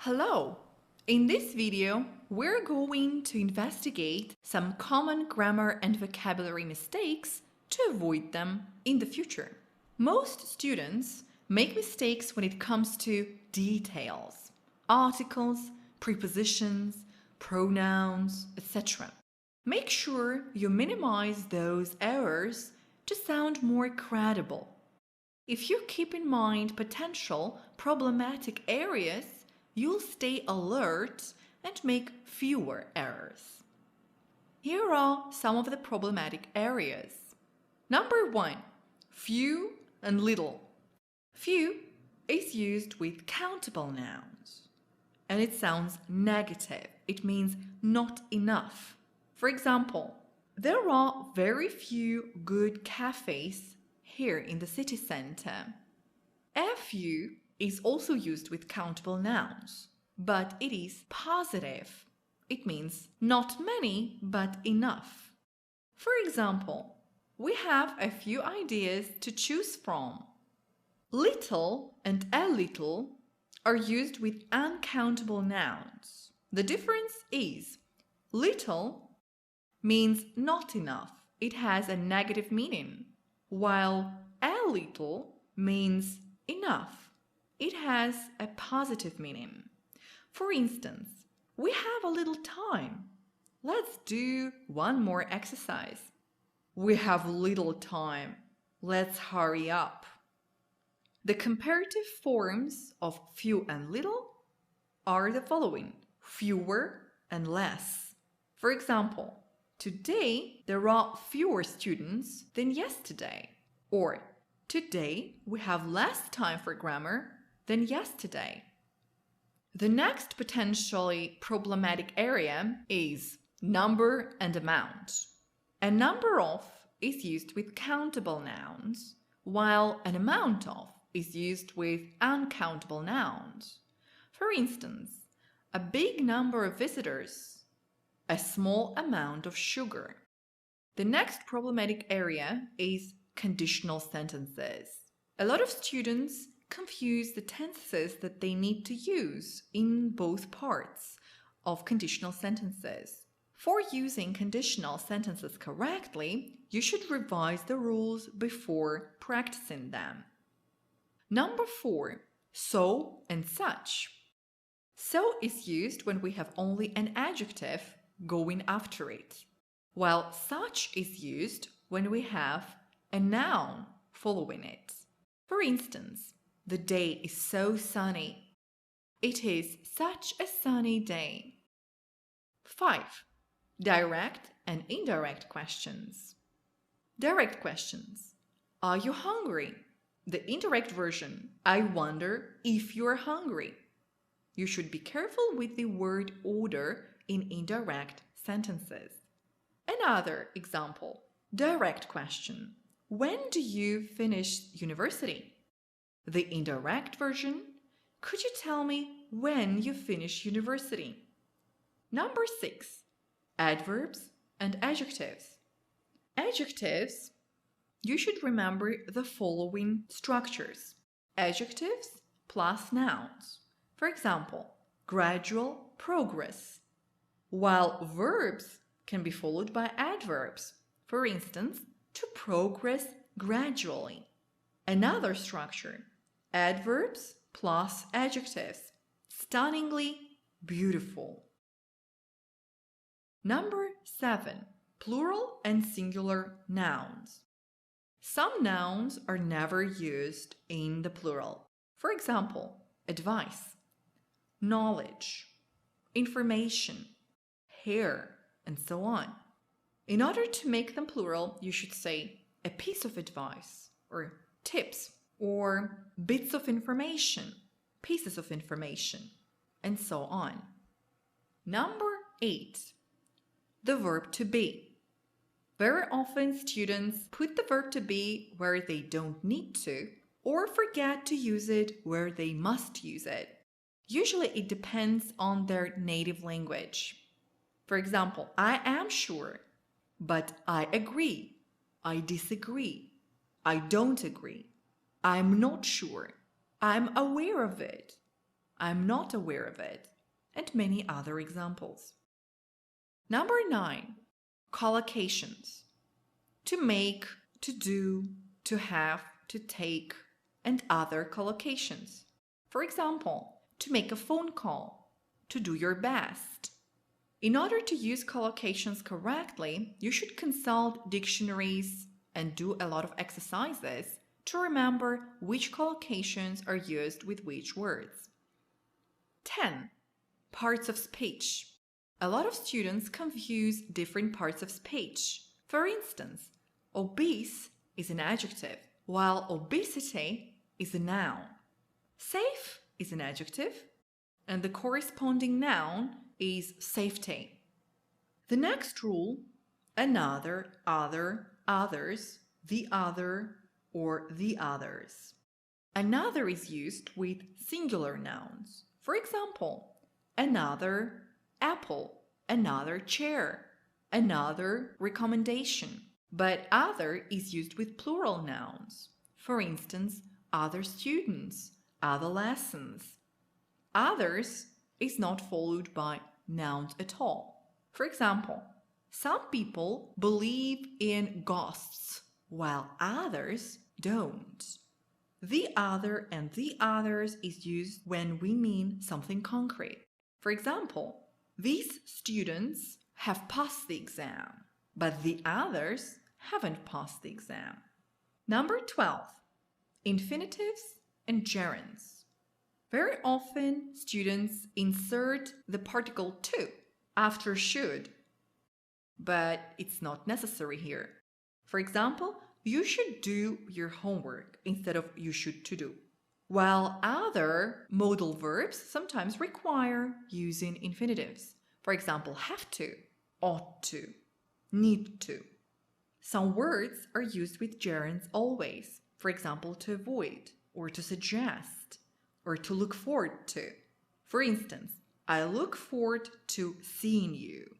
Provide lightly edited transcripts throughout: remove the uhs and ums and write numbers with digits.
Hello! In this video, we're going to investigate some common grammar and vocabulary mistakes to avoid them in the future. Most students make mistakes when it comes to details, articles, prepositions, pronouns, etc. Make sure you minimize those errors to sound more credible. If you keep in mind potential problematic areas, you'll stay alert and make fewer errors. Here are some of the problematic areas. Number 1. Few and little. Few is used with countable nouns, and it sounds negative. It means not enough. For example, there are very few good cafes here in the city center. A few is also used with countable nouns, but it is positive. It means not many, but enough. For example, we have a few ideas to choose from. Little and a little are used with uncountable nouns. The difference is little means not enough. It has a negative meaning, while a little means enough. It has a positive meaning. For instance, we have a little time. Let's do one more exercise. We have little time. Let's hurry up. The comparative forms of few and little are the following: fewer and less. For example, today there are fewer students than yesterday. Or today we have less time for grammar than yesterday. The next potentially problematic area is number and amount. A number of is used with countable nouns, while an amount of is used with uncountable nouns. For instance, a big number of visitors, a small amount of sugar. The next problematic area is conditional sentences. A lot of students confuse the tenses that they need to use in both parts of conditional sentences. For using conditional sentences correctly, you should revise the rules before practicing them. Number 4. So and such. So is used when we have only an adjective going after it, while such is used when we have a noun following it. For instance, the day is so sunny. It is such a sunny day. 5. Direct and indirect questions. Direct questions. Are you hungry? The indirect version. I wonder if you're hungry. You should be careful with the word order in indirect sentences. Another example. Direct question. When do you finish university? The indirect version. Could you tell me when you finish university? Number 6. Adverbs and adjectives. Adjectives. You should remember the following structures. Adjectives plus nouns. For example, gradual progress. While verbs can be followed by adverbs. For instance, to progress gradually. Another structure. Adverbs plus adjectives. Stunningly beautiful. Number 7. Plural and singular nouns. Some nouns are never used in the plural. For example, advice, knowledge, information, hair, and so on. In order to make them plural, you should say a piece of advice, or tips, or bits of information, pieces of information, and so on. Number 8. The verb to be. Very often students put the verb to be where they don't need to, or forget to use it where they must use it. Usually it depends on their native language. For example, I am sure, but I agree, I disagree, I don't agree, I'm not sure, I'm aware of it. I'm not aware of it, and many other examples. Number 9, collocations. To make, to do, to have, to take, and other collocations. For example, to make a phone call, to do your best. In order to use collocations correctly, you should consult dictionaries and do a lot of exercises to remember which collocations are used with which words. 10. Parts of speech. A lot of students confuse different parts of speech. For instance, obese is an adjective, while obesity is a noun. Safe is an adjective, and the corresponding noun is safety. The next rule, another, other, others, the other, or the others. Another is used with singular nouns. For example, another apple, another chair, another recommendation. But other is used with plural nouns. For instance, other students, other lessons. Others is not followed by nouns at all. For example, some people believe in ghosts, while others don't. The other and the others is used when we mean something concrete. For example, these students have passed the exam, but the others haven't passed the exam. Number 12, infinitives and gerunds. Very often, students insert the particle to after should, but it's not necessary here. For example, you should do your homework instead of you should to do. While other modal verbs sometimes require using infinitives. For example, have to, ought to, need to. Some words are used with gerunds always. For example, to avoid, or to suggest, or to look forward to. For instance, I look forward to seeing you.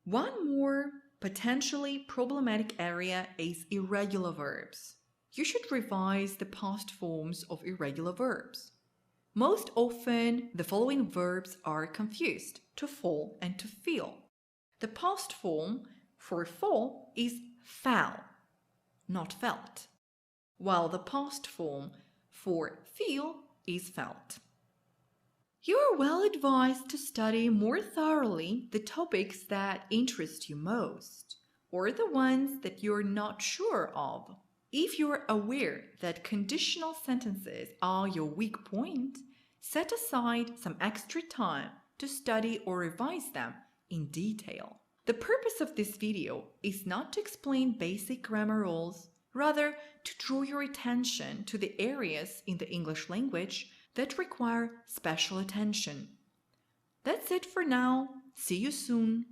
One more potentially problematic area is irregular verbs. You should revise the past forms of irregular verbs. Most often, the following verbs are confused: to fall and to feel. The past form for fall is fell, not felt, while the past form for feel is felt. You are well advised to study more thoroughly the topics that interest you most, or the ones that you're not sure of. If you're aware that conditional sentences are your weak point, set aside some extra time to study or revise them in detail. The purpose of this video is not to explain basic grammar rules, rather to draw your attention to the areas in the English language that require special attention. That's it for now. See you soon.